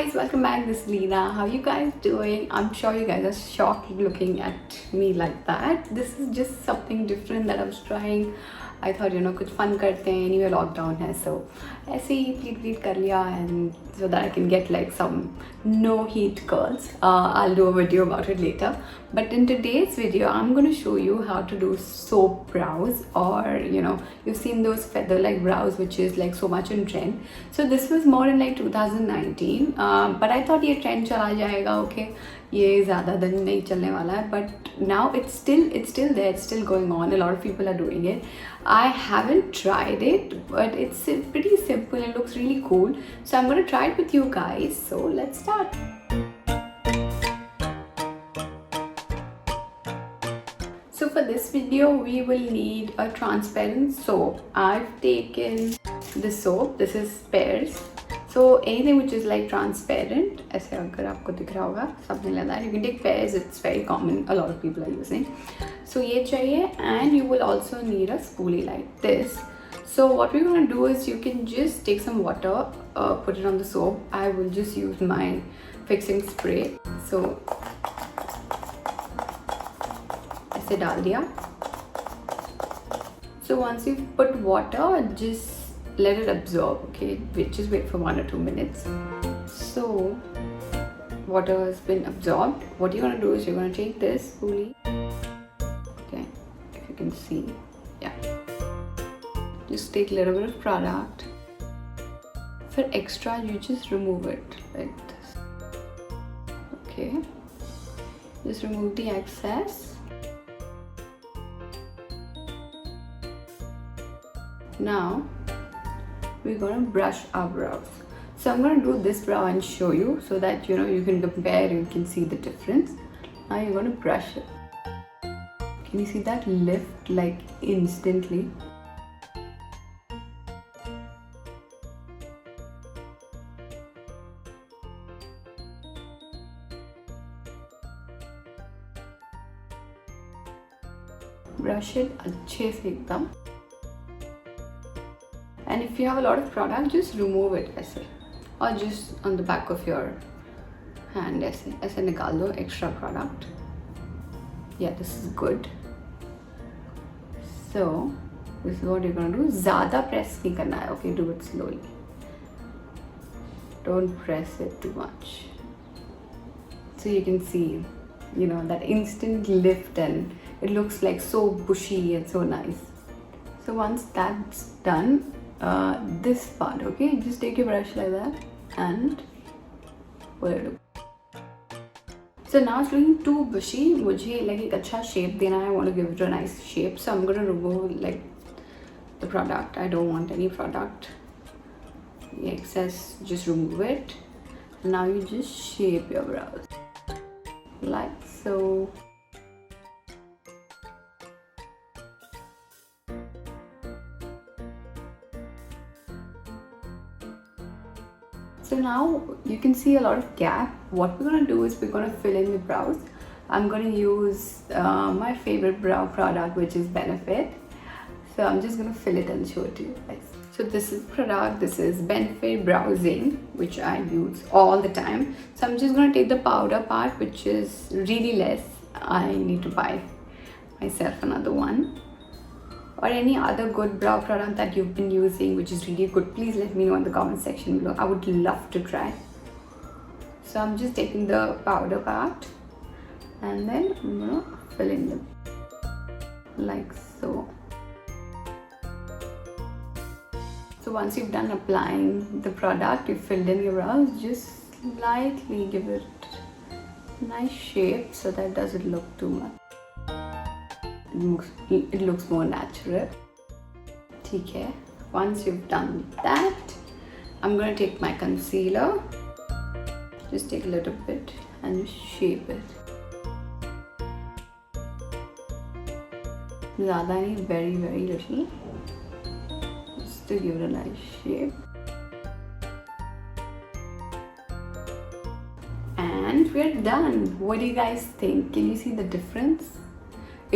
guys, welcome back. This is Leena. How you guys doing? I'm sure you guys are shocked looking at me like that. This is just something different that I was trying. I thought कुछ fun करते हैं. Anyway, lockdown है, so ऐसे ही pleat कर लिया, and so that I can get like some no heat curls. I'll do a video about it later. But in today's video, I'm gonna show you how to do soap brows, or you've seen those feather-like brows, which is like so much in trend. So this was more in like 2019, but I thought ये trend चला जाएगा, okay? ये ज़्यादा दिन नहीं चलने वाला है, but now it's still there, it's still going on. A lot of people are doing it. I haven't tried it, but it's pretty simple. It looks really cool, so I'm gonna try it with you guys. So let's start. So for this video, we will need a transparent soap. I've taken the soap. This is PEARS. So anything which is like transparent, ऐसे अगर आपको दिख रहा होगा, something like that. You can take PEARS. It's very common. A lot of people are using. So ये चाहिए, and you will also need a spoolie like this. So what we're gonna do is you can just take some water, put it on the soap. I will just use my fixing spray. So ऐसे डाल दिया. So once you've put water, just let it absorb, okay? Just wait for 1 or 2 minutes. So water has been absorbed. What you're gonna do is you're gonna take this spoolie, okay, if you can see, yeah, just take a little bit of product. For extra, you just remove it like this, okay? Just remove the excess. Now we're gonna brush our brows. So I'm gonna do this brow and show you, so that you can compare, you can see the difference. Now you're gonna brush it. Can you see that lift like instantly? Brush it अच्छे से एकदम. And if you have a lot of product, just remove it ऐसे, or just on the back of your hand ऐसे निकाल दो extra product. Yeah, this is good. So this is what you're gonna do. ज़्यादा press नहीं करना है, okay? Do it slowly. Don't press it too much. So you can see, that instant lift, and it looks like so bushy and so nice. So once that's done, this part, okay, just take your brush like that and put it up. So now it's looking too bushy. मुझे like एक अच्छा shape देना है. I want to give it a nice shape, so I'm gonna remove like the product. I don't want any product. The excess, just remove it. Now you just shape your brows like so. So now you can see a lot of gap. What we're gonna do is we're gonna fill in the brows. I'm gonna use my favorite brow product, which is Benefit. So I'm just gonna fill it and show it to you guys. So this is product. This is Benefit Brow Zing, which I use all the time. So I'm just gonna take the powder part, which is really less. I need to buy myself another one. Or any other good brow product that you've been using which is really good, please let me know in the comment section below. I would love to try. So I'm just taking the powder part, and then I'm gonna fill in them like so. So once you've done applying the product, you've filled in your brows, just slightly give it a nice shape so that it doesn't look too much. It looks more natural. ठीक है. Once you've done that, I'm gonna take my concealer. Just take a little bit and just shape it. ज़्यादा नहीं, very very little. Just to give it a nice shape. And we're done. What do you guys think? Can you see the difference?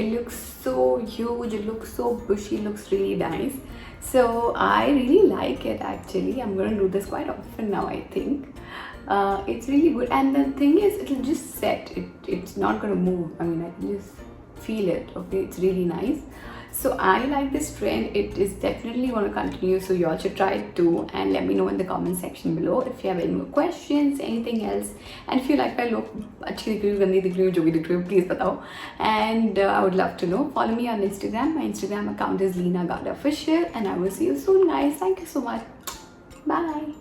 It looks so huge, it looks so bushy, it looks really nice. So I really like it actually. I'm going to do this quite often now, I think. It's really good, and the thing is, it'll just set. It's not gonna move. I mean, I can just feel it. Okay, it's really nice. So I like this trend. It is definitely going to continue, so you all should try it too, and let me know in the comment section below if you have any more questions, anything else, and if you like my look, अच्छी दिख रही हूँ, गंदी दिख रही हूँ, जो भी दिख रही हूँ, please बताओ. And I would love to know. Follow me on Instagram. My Instagram account is Leena Official, and I will see you soon, guys. Thank you so much. Bye.